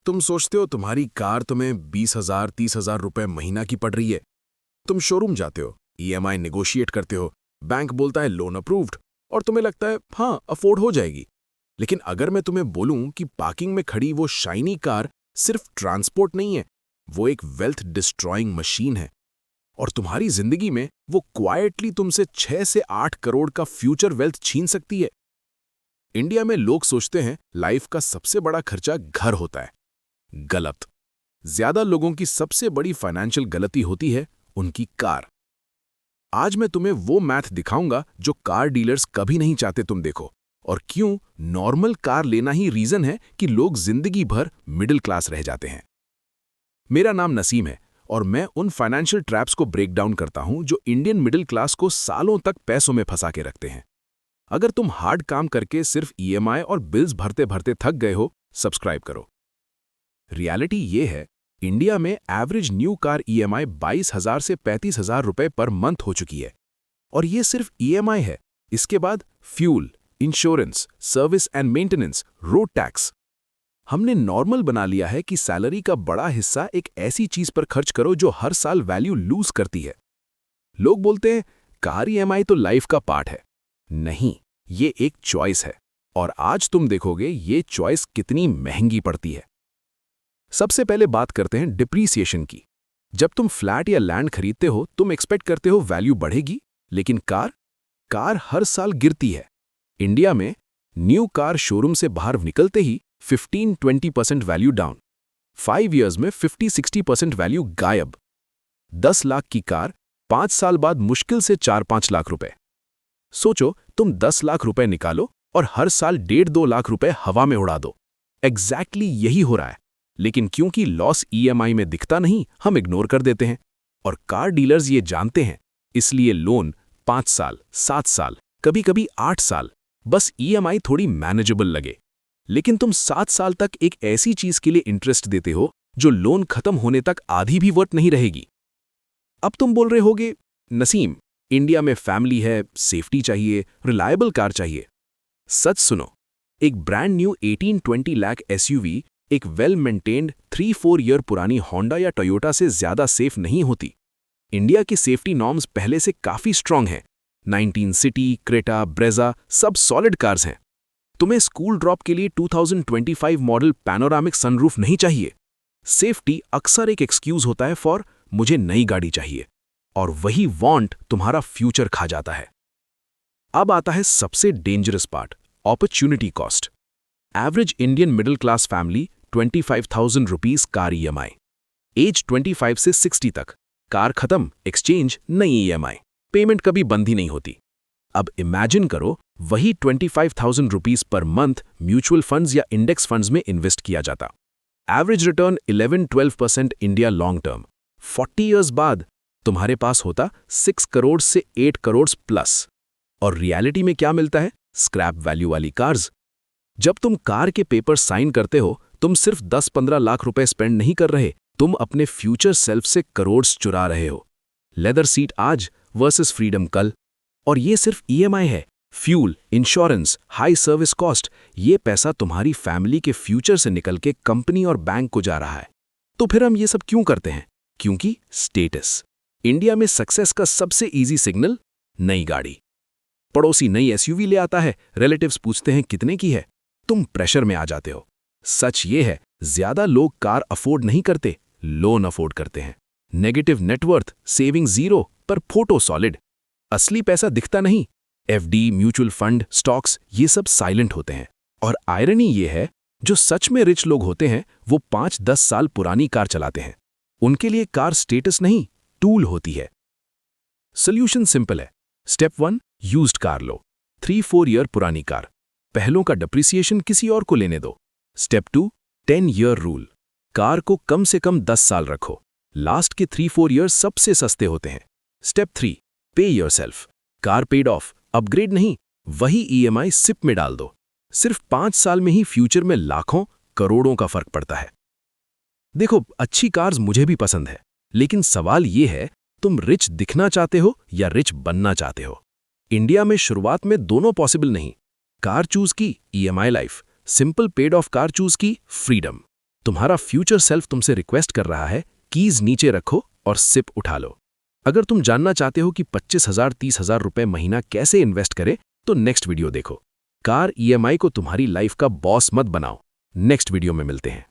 तुम सोचते हो तुम्हारी कार तुम्हें 20,000 30,000 रुपए महीना की पड़ रही है। तुम शोरूम जाते हो, ईएमआई नेगोशिएट करते हो, बैंक बोलता है लोन अप्रूव्ड, और तुम्हें लगता है हाँ अफोर्ड हो जाएगी। लेकिन अगर मैं तुम्हें बोलूं कि पार्किंग में खड़ी वो शाइनी कार सिर्फ ट्रांसपोर्ट नहीं है, वो एक वेल्थ डिस्ट्रॉइंग मशीन है, और तुम्हारी जिंदगी में वो क्वाइटली तुमसे 6 से 8 करोड़ का फ्यूचर वेल्थ छीन सकती है। इंडिया में लोग सोचते हैं लाइफ का सबसे बड़ा खर्चा घर होता है। गलत। ज्यादा लोगों की सबसे बड़ी फाइनेंशियल गलती होती है उनकी कार। आज मैं तुम्हें वो मैथ दिखाऊंगा जो कार डीलर्स कभी नहीं चाहते तुम देखो, और क्यों नॉर्मल कार लेना ही रीजन है कि लोग जिंदगी भर मिडिल क्लास रह जाते हैं। मेरा नाम नसीम है और मैं उन फाइनेंशियल ट्रैप्स को ब्रेक डाउन करता हूं जो इंडियन मिडिल क्लास को सालों तक पैसों में फंसा के रखते हैं। अगर तुम हार्ड काम करके सिर्फ ईएमआई और बिल्स भरते भरते थक गए हो, सब्सक्राइब करो। रियलिटी ये है, इंडिया में एवरेज न्यू कार ईएमआई 22,000 से 35,000 रुपए पर मंथ हो चुकी है, और ये सिर्फ ईएमआई है। इसके बाद fuel, insurance, service and maintenance, road tax. हमने नॉर्मल बना लिया है कि सैलरी का बड़ा हिस्सा एक ऐसी चीज पर खर्च करो जो हर साल वैल्यू लूज करती है। लोग बोलते हैं कार ईएमआई तो लाइफ का पार्ट है। नहीं, ये एक चॉइस है, और आज तुम देखोगे ये चॉइस कितनी महंगी पड़ती है। सबसे पहले बात करते हैं डिप्रीसिएशन की। जब तुम फ्लैट या लैंड खरीदते हो, तुम एक्सपेक्ट करते हो वैल्यू बढ़ेगी, लेकिन कार हर साल गिरती है। इंडिया में न्यू कार शोरूम से बाहर निकलते ही 15-20% वैल्यू डाउन, 5 ईयर्स में 50-60% वैल्यू गायब। 10 लाख की कार 5 साल बाद मुश्किल से 4-5 लाख रुपए। सोचो, तुम 10 लाख रुपए निकालो और हर साल 1.5-2 लाख रुपए हवा में उड़ा दो। एग्जैक्टली यही हो रहा है, लेकिन क्योंकि लॉस ईएमआई में दिखता नहीं, हम इग्नोर कर देते हैं। और कार डीलर्स ये जानते हैं, इसलिए लोन 5 साल, 7 साल, कभी-कभी 8 साल, बस ईएमआई थोड़ी मैनेजेबल लगे। लेकिन तुम 7 साल तक एक ऐसी चीज के लिए इंटरेस्ट देते हो जो लोन खत्म होने तक आधी भी वर्थ नहीं रहेगी। अब तुम बोल रहे होगे, नसीम, इंडिया में फैमिली है, सेफ्टी चाहिए, रिलायबल कार चाहिए। सच सुनो, एक ब्रांड न्यू 18-20 लाख एसयूवी एक वेल मेंटेन्ड 3-4 ईयर पुरानी होंडा या टोयोटा से ज्यादा सेफ नहीं होती। इंडिया की सेफ्टी नॉर्म्स पहले से काफी स्ट्रांग हैं। 19 सिटी, क्रेटा, ब्रेजा सब सॉलिड कार्स हैं। तुम्हें स्कूल ड्रॉप के लिए 2025 मॉडल पैनोरामिक सनरूफ नहीं चाहिए। सेफ्टी अक्सर एक एक्सक्यूज होता है फॉर मुझे नई गाड़ी चाहिए, और वही वांट तुम्हारा फ्यूचर खा जाता है। अब आता है सबसे dangerous part, opportunity cost. Average Indian middle class family 25,000 rupees car EMI, age 25 से 60 तक, कार खत्म, एक्सचेंज, नई ईएमआई, पेमेंट कभी बंद ही नहीं होती। अब इमेजिन करो, वही 25,000 rupees per month mutual funds या इंडेक्स फंड्स में इन्वेस्ट किया जाता। Average return 11-12% India long term. 40 years बाद तुम्हारे पास होता 6 करोड़ से 8 करोड़ प्लस। और रियलिटी में क्या मिलता है? स्क्रैप वैल्यू वाली कार्स। जब तुम कार के पेपर साइन करते हो, तुम सिर्फ 10-15 लाख रुपए स्पेंड नहीं कर रहे, तुम अपने फ्यूचर सेल्फ से करोड़ चुरा रहे हो। लेदर सीट आज वर्सेस फ्रीडम कल। और ये सिर्फ ईएमआई है। Fuel, insurance, high service cost, ये पैसा तुम्हारी फैमिली के फ्यूचर से निकल के कंपनी और बैंक को जा रहा है। तो फिर हम ये सब क्यों करते हैं? क्योंकि स्टेटस। इंडिया में सक्सेस का सबसे इजी सिग्नल, नई गाड़ी। पड़ोसी नई एसयूवी ले आता है, रिलेटिव्स पूछते हैं कितने की है, तुम प्रेशर में आ जाते हो। सच ये है, ज्यादा लोग कार अफोर्ड नहीं करते, लोन अफोर्ड करते हैं। नेगेटिव नेटवर्थ, सेविंग जीरो, पर फोटो सॉलिड। असली पैसा दिखता नहीं। एफडी, म्यूचुअल फंड, स्टॉक्स, ये सब साइलेंट होते हैं। और आयरनी ये है, जो सच में रिच लोग होते हैं, वो 5-10 साल पुरानी कार चलाते हैं। उनके लिए कार स्टेटस नहीं, टूल होती है। सोल्यूशन सिंपल है। स्टेप 1, यूज्ड कार लो। 3-4 ईयर पुरानी कार, पहलों का डिप्रिसिएशन किसी और को लेने दो। Step 2, 10 year rule. कार को कम से कम 10 साल रखो, लास्ट के 3-4 ईयर सबसे सस्ते होते हैं। स्टेप 3, पे yourself. Car paid of, upgrade नहीं, वही ईएमआई सिप में डाल दो। सिर्फ 5 साल में ही फ्यूचर में लाखों करोड़ों का फर्क पड़ता है। देखो, अच्छी कार्स मुझे भी पसंद है, लेकिन सवाल ये है, तुम रिच दिखना चाहते हो या रिच बनना चाहते हो? इंडिया में शुरुआत में दोनों पॉसिबल नहीं। कार चूज की, EMI life. Simple paid of car choose की, फ्रीडम। तुम्हारा फ्यूचर सेल्फ तुमसे रिक्वेस्ट कर रहा है, कीज नीचे रखो और सिप उठा लो। अगर तुम जानना चाहते हो कि 25,000 30,000 रुपए महीना कैसे इन्वेस्ट करें, तो नेक्स्ट वीडियो देखो। कार ईएमआई को तुम्हारी लाइफ का बॉस मत बनाओ। नेक्स्ट वीडियो में मिलते हैं।